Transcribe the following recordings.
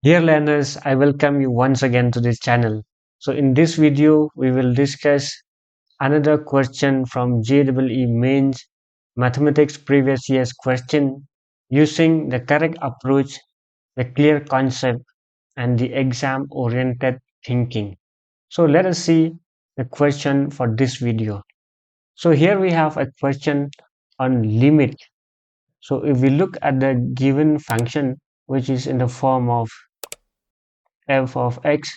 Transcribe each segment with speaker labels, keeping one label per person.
Speaker 1: Dear learners, I welcome you once again to this channel. So in this video, we will discuss another question from JEE Main Mathematics previous year's question using the correct approach, the clear concept and the exam-oriented thinking. So let us see the question for this video. So here we have a question on limit. So if we look at the given function, which is in the form of f of x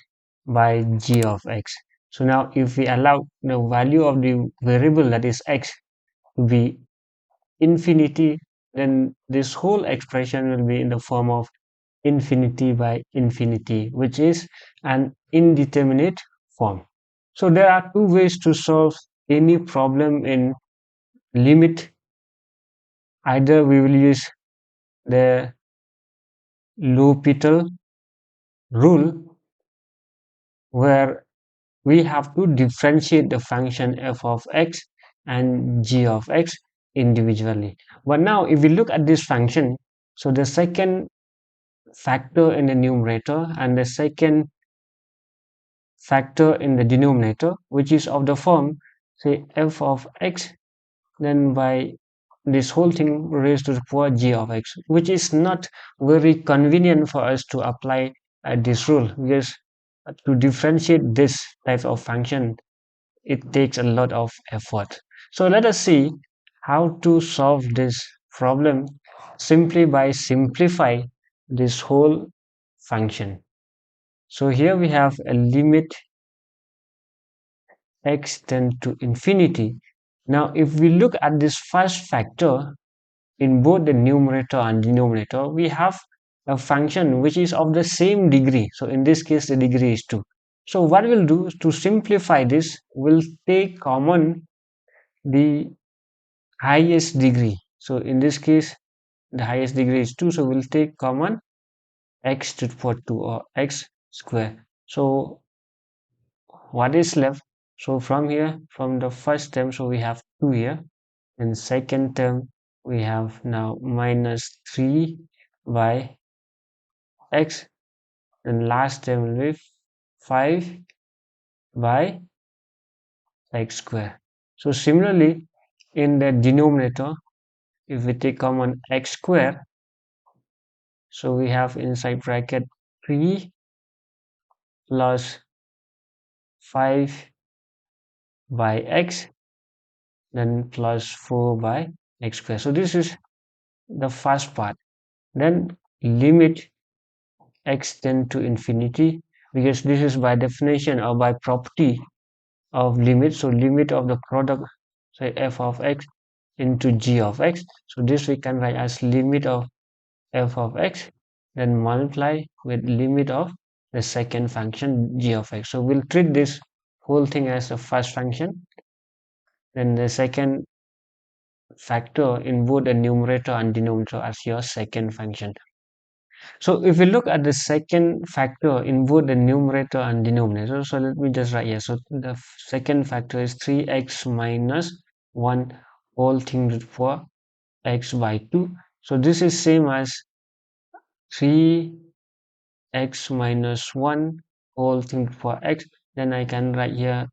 Speaker 1: by g of x. So now if we allow the value of the variable, that is x, to be infinity, then this whole expression will be in the form of infinity by infinity, which is an indeterminate form. So there are two ways to solve any problem in limit. Either we will use the L'Hopital rule, where we have to differentiate the function f of x and g of x individually. But now if we look at this function, so the second factor in the numerator and the second factor in the denominator, which is of the form, say, f of x, then by this whole thing raised to the power g of x, which is not very convenient for us to apply this rule, because to differentiate this type of function, it takes a lot of effort. So let us see how to solve this problem simply by simplify this whole function. So here we have a limit x tend to infinity. Now if we look at this first factor in both the numerator and denominator, we have a function which is of the same degree. So in this case the degree is 2. So what we'll do to simplify this, we'll take common the highest degree. So in this case the highest degree is 2, so we'll take common x to the power 2, or x square. So what is left? So from here, from the first term, so we have 2 here, and second term we have now minus 3 by x, and last term will be 5 by x square. So similarly, in the denominator, if we take common x square, so we have inside bracket 3 plus 5 by x, then plus 4 by x square. So this is the first part. Then limit x tend to infinity, because this is by definition or by property of limit. So limit of the product, say f of x into g of x. So this we can write as limit of f of x, then multiply with limit of the second function g of x. So we'll treat this whole thing as the first function, then the second factor in both the numerator and denominator as your second function. So if we look at the second factor in both the numerator and denominator, so let me just write here. So the second factor is 3x minus 1 whole thing to the power x by 2. So this is same as 3x minus 1 whole thing to the power x. Then I can write here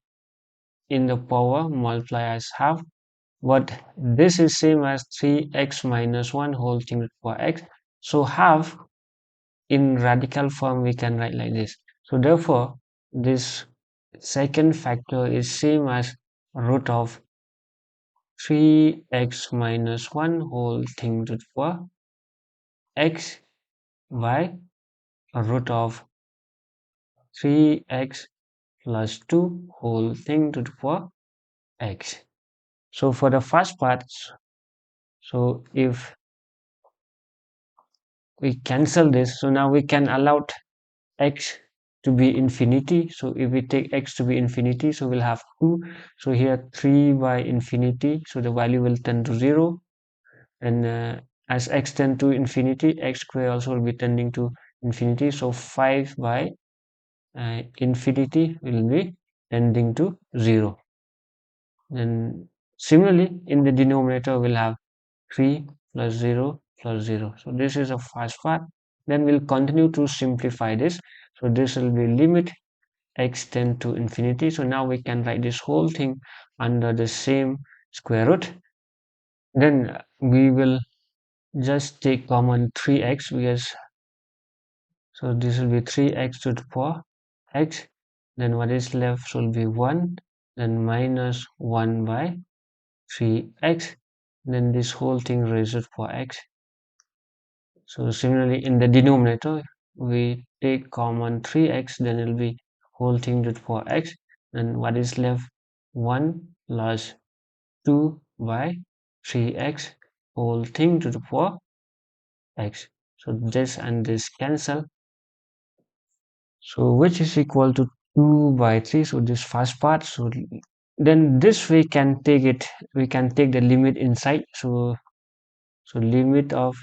Speaker 1: in the power multiply as half. But this is same as 3x minus 1 whole thing to the power x. So half in radical form we can write like this. So therefore this second factor is same as root of 3x minus 1 whole thing to the power x by root of 3x plus 2 whole thing to the power x. So for the first part, so if we cancel this, so now we can allow x to be infinity. So if we take x to be infinity, so we'll have 2. So here 3 by infinity, so the value will tend to 0, and as x tend to infinity, x square also will be tending to infinity. So 5 by infinity will be tending to 0. Then similarly in the denominator we'll have 3 plus 0 plus 0. So this is the first part. Then we'll continue to simplify this. So this will be limit x tend to infinity. So now we can write this whole thing under the same square root. Then we will just take common 3x, because so this will be 3x to the power x. Then what is left should be 1, then minus 1 by 3x, then this whole thing raised to the power x. So similarly in the denominator we take common 3x, then it will be whole thing to the power x, and what is left 1 plus 2 by 3x whole thing to the power x. So this and this cancel, so which is equal to 2 by 3. So this first part, so then this we can take it, we can take the limit inside. So limit of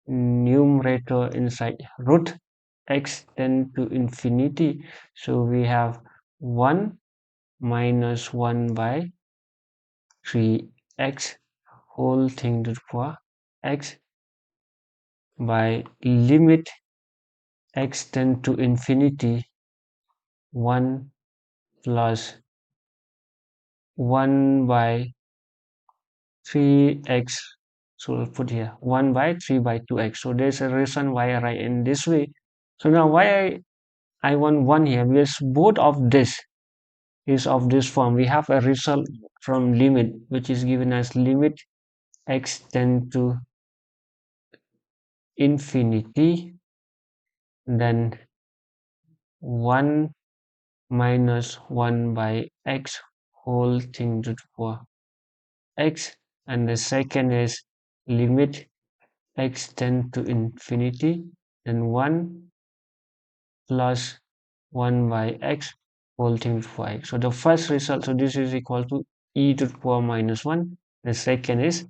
Speaker 1: numerator inside root x tend to infinity. So we have 1 minus 1 by 3x whole thing to the power x by limit x tend to infinity 1 plus 1 by 3x. So we'll put here 1 by 3 by 2x. So there's a reason why I write in this way. So now why I want 1 here, because both of this is of this form. We have a result from limit which is given as limit x tend to infinity, then 1 minus 1 by x whole thing to the power x, and the second is limit x tend to infinity, then 1 plus 1 by x whole thing to the power x. So the first result, so this is equal to e to the power minus 1, the second is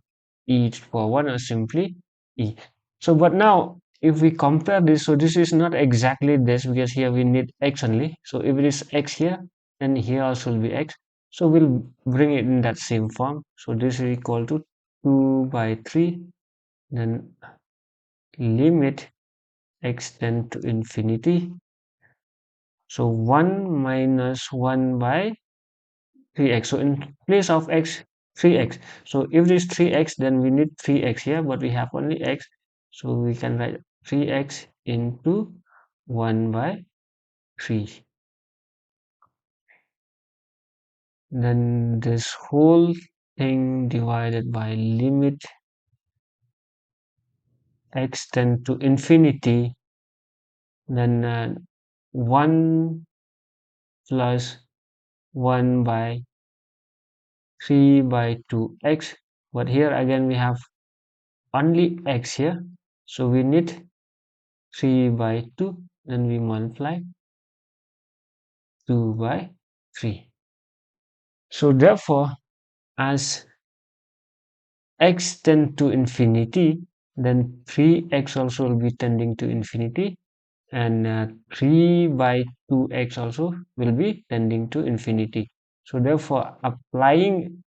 Speaker 1: e to the power 1, or simply e. So but now if we compare this, so this is not exactly this, because here we need x only. So if it is x here, then here also will be x. So we'll bring it in that same form. So this is equal to 2 by 3, then limit x tend to infinity. So 1 minus 1 by 3x. So in place of x, 3x. So if this 3x, then we need 3x here, but we have only x. So we can write 3x into 1 by 3. Then this whole thing divided by limit x tend to infinity, then 1 plus 1 by 3 by 2x. But here again we have only x here, so we need 3 by 2, then we multiply 2 by 3. So therefore, as x tend to infinity, then 3x also will be tending to infinity, and 3 by 2x also will be tending to infinity. So therefore, applying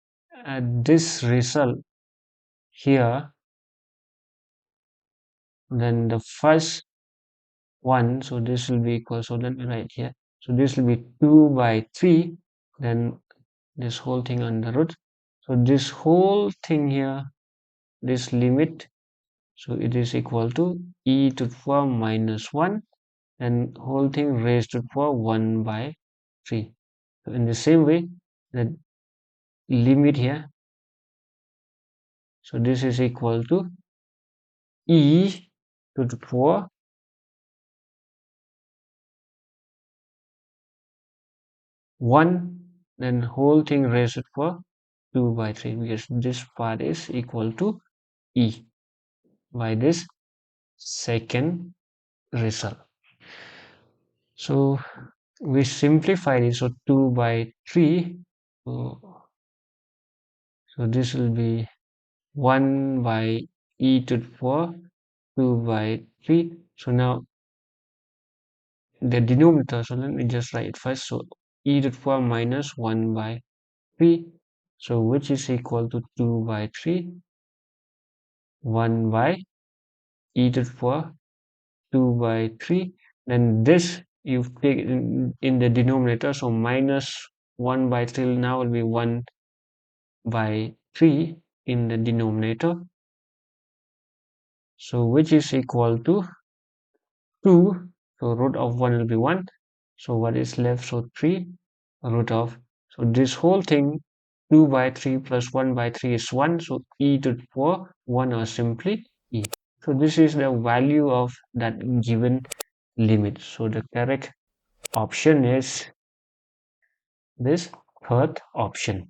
Speaker 1: this result here, then the first one, so this will be equal, so let me write here, so this will be 2 by 3, then this whole thing under root. So this whole thing here, this limit, so it is equal to e to the power minus 1, and whole thing raised to the power 1 by 3. So in the same way, the limit here, so this is equal to e to the power 1, then whole thing raised to the power 2 by 3, because this part is equal to e by this second result. So we simplify this, so 2 by 3, so this will be 1 by e to the power 2 by 3. So now the denominator, so let me just write it first, so e to the power minus 1 by 3, so which is equal to 2 by 3, 1 by e to the power 2 by 3, then this you take in the denominator, so minus 1 by 3 now will be 1 by 3 in the denominator, so which is equal to 2, so root of 1 will be 1, so what is left, so 3 root of, so this whole thing 2 by 3 plus 1 by 3 is 1, so e to the power 1 or simply e. So this is the value of that given limit. So the correct option is this third option.